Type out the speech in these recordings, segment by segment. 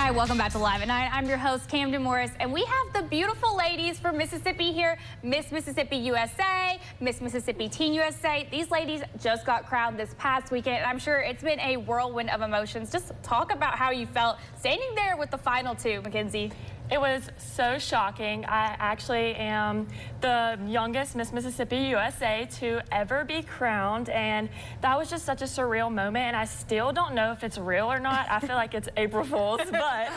Hi, welcome back to Live at Night. I'm your host, Camden Morris, and we have the beautiful ladies from Mississippi here. Miss Mississippi USA, Miss Mississippi Teen USA. These ladies just got crowned this past weekend, and I'm sure it's been a whirlwind of emotions. Just talk about how you felt standing there with the final two, Mackenzie. It was so shocking. I actually am the youngest Miss Mississippi USA to ever be crowned, and that was just such a surreal moment, and I still don't know if it's real or not. I feel like it's April Fool's, but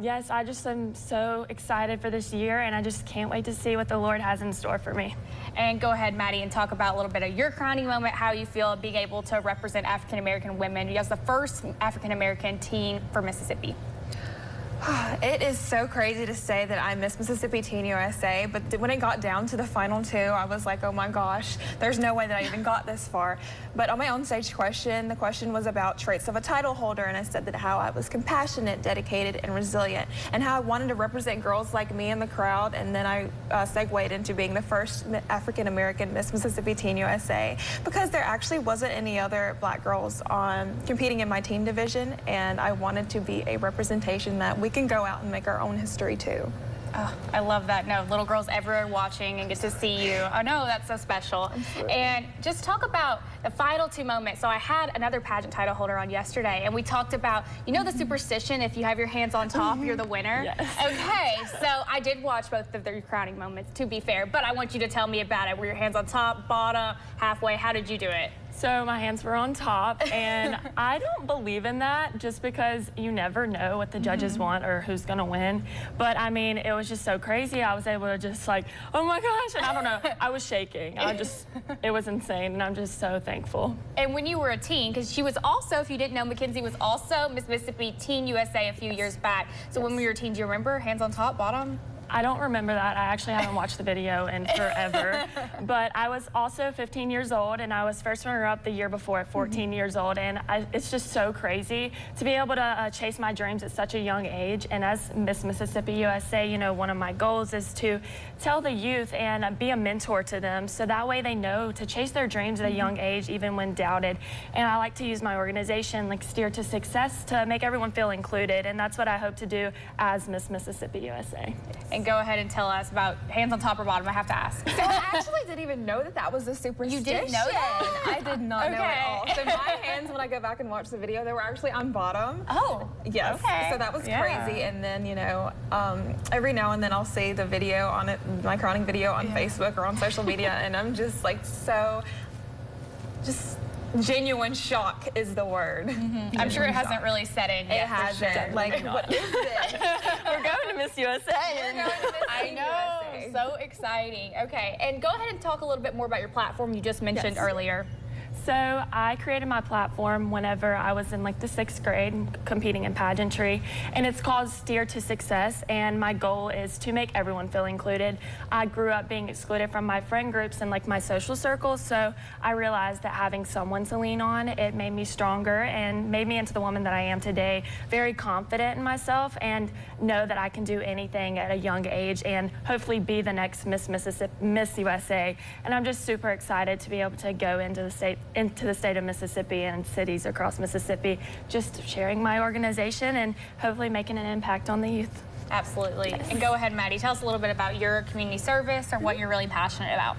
yes, I just am so excited for this year, and I just can't wait to see what the Lord has in store for me. And go ahead, Maddie, and talk about a little bit of your crowning moment, how you feel being able to represent African-American women. You guys the first African-American teen for Mississippi. It is so crazy to say that I Miss Mississippi Teen USA, but when it got down to the final two, I was like, oh my gosh, there's no way that I even got this far. But on my own stage question, the question was about traits of a title holder, and I said that how I was compassionate, dedicated, and resilient, and how I wanted to represent girls like me in the crowd, and then I segued into being the first African-American Miss Mississippi Teen USA, because there actually wasn't any other black girls competing in my teen division, and I wanted to be a representation that we can go out and make our own history too. Oh, I love that. No, little girls everywhere watching and get to see you. Oh no, that's so special. Absolutely. And just talk about the final two moments. So I had another pageant title holder on yesterday, and we talked about, you know, the superstition, if you have your hands on top, you're the winner. Yes. Okay, so I did watch both of their crowning moments, to be fair, but I want you to tell me about it. Were your hands on top, bottom, halfway? How did you do it? So my hands were on top, and I don't believe in that just because you never know what the judges want or who's gonna win. But I mean, it was just so crazy. I was able to just like, oh my gosh, and I don't know, I was shaking. It was insane, and I'm just so thankful. And when you were a teen, because she was also, if you didn't know, Mackenzie was also Miss Mississippi Teen USA a few years back. So when we were a teen, do you remember hands on top, bottom? I don't remember that. I actually haven't watched the video in forever. But I was also 15 years old, and I was first runner-up the year before at 14 years old. And it's just so crazy to be able to chase my dreams at such a young age. And as Miss Mississippi USA, you know, one of my goals is to tell the youth and be a mentor to them, so that way they know to chase their dreams at a young age, even when doubted. And I like to use my organization, like Steer to Success, to make everyone feel included. And that's what I hope to do as Miss Mississippi USA. And go ahead and tell us about hands on top or bottom. I have to ask. So I actually didn't even know that that was a superstition. You didn't know that? I did not know at all. So my hands, when I go back and watch the video, they were actually on bottom. Oh. Yes. Okay. So that was crazy. And then, you know, every now and then I'll see the video on it, my crowning video on Facebook or on social media, and I'm just like just genuine shock is the word. I'm sure it hasn't really set in yet. It hasn't. sure. Like, what is this? We're going to Miss USA. I know, so exciting. Okay, and go ahead and talk a little bit more about your platform you just mentioned earlier. So I created my platform whenever I was in like the 6th grade competing in pageantry, and it's called Steer to Success, and my goal is to make everyone feel included. I grew up being excluded from my friend groups and like my social circles, so I realized that having someone to lean on, it made me stronger and made me into the woman that I am today, very confident in myself and know that I can do anything at a young age and hopefully be the next Miss USA. And I'm just super excited to be able to go into the state of Mississippi and cities across Mississippi, just sharing my organization and hopefully making an impact on the youth. Absolutely. Yes. And go ahead, Maddie, tell us a little bit about your community service or what you're really passionate about.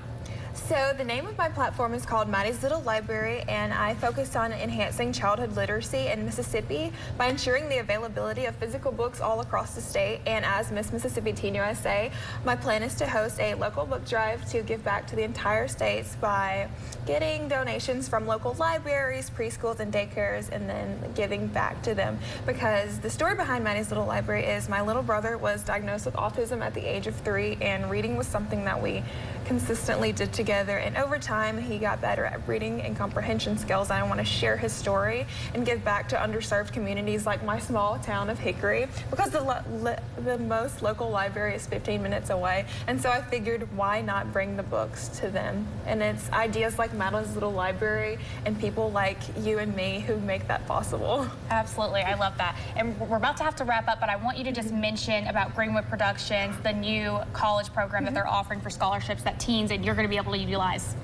So the name of my platform is called Maddie's Little Library, and I focus on enhancing childhood literacy in Mississippi by ensuring the availability of physical books all across the state. And as Miss Mississippi Teen USA, my plan is to host a local book drive to give back to the entire states by getting donations from local libraries, preschools, and daycares, and then giving back to them. Because the story behind Maddie's Little Library is my little brother was diagnosed with autism at the age of 3, and reading was something that we consistently did together, and over time he got better at reading and comprehension skills. I want to share his story and give back to underserved communities like my small town of Hickory, because the most local library is 15 minutes away, and so I figured why not bring the books to them. And it's ideas like Maddie's Little Library and people like you and me who make that possible. Absolutely, I love that. And we're about to have to wrap up, but I want you to just mention about Greenwood Productions, the new college program that they're offering for scholarships that teens and you're going to be able to utilize.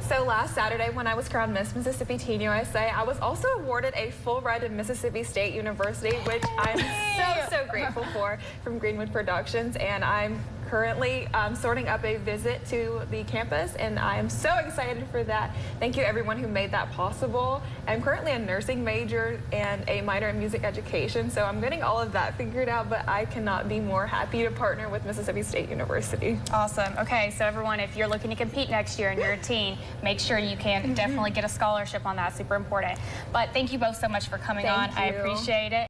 So last Saturday when I was crowned Miss Mississippi Teen USA, I was also awarded a full ride to Mississippi State University, which I'm so grateful for, from Greenwood Productions, and I'm currently sorting up a visit to the campus, and I am so excited for that. Thank you everyone who made that possible. I'm currently a nursing major and a minor in music education, so I'm getting all of that figured out, but I cannot be more happy to partner with Mississippi State University. Awesome. Okay, so everyone, if you're looking to compete next year and you're a teen, make sure you can definitely get a scholarship on that. Super important. But thank you both so much for coming on. I appreciate it.